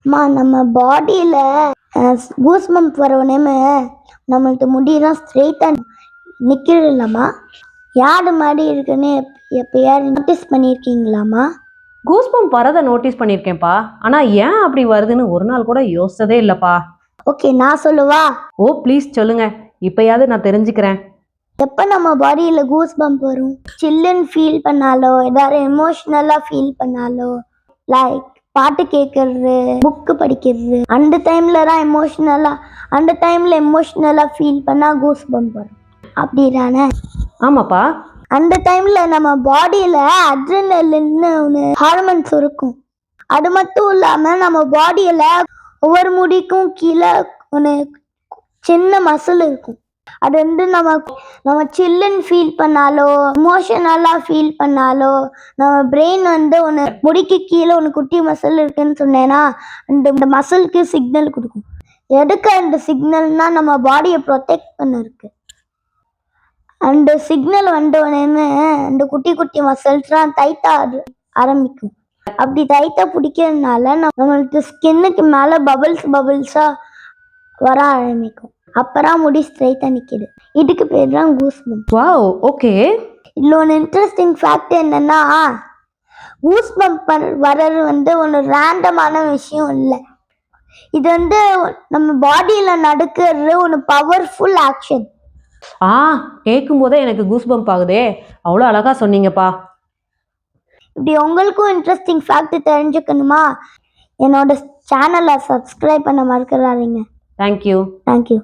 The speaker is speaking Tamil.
நம்ம பாடியில கூஸ் பம்ப் வரவுடனே நம்மள்ட்ட முடியெல்லாம் ஸ்ட்ரெயிட்டாக நிற்கிறது இல்லைம்மா, யாரு மாதிரி இருக்குன்னு எப்பயாவது நோட்டீஸ் பண்ணியிருக்கீங்களாம்மா? கூஸ் பம்ப் வரதை நோட்டீஸ் பண்ணியிருக்கேன்ப்பா. ஆனால் ஏன் அப்படி வருதுன்னு ஒரு நாள் கூட யோசிச்சதே இல்லைப்பா. ஓகே, நான் சொல்லவா? ஓ ப்ளீஸ் சொல்லுங்க, இப்பயாவது நான் தெரிஞ்சுக்கிறேன். எப்போ நம்ம பாடியில் கூஸ் பம்ப் வரும்? சில்லுன்னு ஃபீல் பண்ணாலோ, ஏதாவது எமோஷ்னலாக ஃபீல் பண்ணாலோ, லைக் பாட்டு கேட்கறது, புக்கு படிக்கிறது, அந்த டைமில் எமோஷ்னலாக ஃபீல் பண்ணால் கூஸ் பம்ப் வரும். அப்படி தானே? ஆமாப்பா. அந்த டைமில் நம்ம பாடியில் அட்ரினலின்னு ஒன்று ஹார்மோன்ஸ் இருக்கும். அது மட்டும் இல்லாமல் நம்ம பாடியில் ஒவ்வொரு முடிக்கும் கீழே ஒன்று சின்ன மசில் இருக்கும். அது வந்து நம்ம சில்லுன்னு ஃபீல் பண்ணாலோ, எமோஷனலாக ஃபீல் பண்ணாலோ, நம்ம பிரெயின் வந்து ஒன்று முடிக்கு கீழே ஒன்று குட்டி மசில் இருக்குன்னு சொன்னேன்னா, அந்த மசிலுக்கு சிக்னல் கொடுக்கும். எதுக்கு அந்த சிக்னல்னா நம்ம பாடியை ப்ரொடெக்ட் பண்ண இருக்கு. அந்த சிக்னல் வந்தோடனே அந்த குட்டி குட்டி மசில்ஸ்லாம் டைட்டாக ஆரம்பிக்கும். அப்படி டைட்டாக பிடிக்கிறதுனால நம்மளுக்கு ஸ்கின்னுக்கு மேலே பபிள்ஸாக வர ஆரம்பிக்கும். அப்பதான் முடி ஸ்ட்ரைட்டாக நிற்கிது. இதுக்கு பேர் தான் கூஸ் பம்ப். Wow, okay. இதில் ஒன்று இன்ட்ரெஸ்டிங் ஃபேக்ட் என்னன்னா, கூஸ் பம்ப் வர்றது வந்து ஒன்று ரேண்டமான விஷயம் இல்லை. இது வந்து நம்ம பாடியில் நடக்கிறது ஒன்று பவர்ஃபுல் ஆக்ஷன். கேட்கும் போதே எனக்கு கூஸ் பம்ப் ஆகுதே. அவ்வளோ அழகா சொன்னீங்கப்பா. இப்படி உங்களுக்கும் இன்ட்ரெஸ்டிங் ஃபேக்ட் தெரிஞ்சுக்கணுமா? என்னோட சேனலை சப்ஸ்கிரைப் பண்ண மறந்துடாதீங்க. தேங்க்யூ.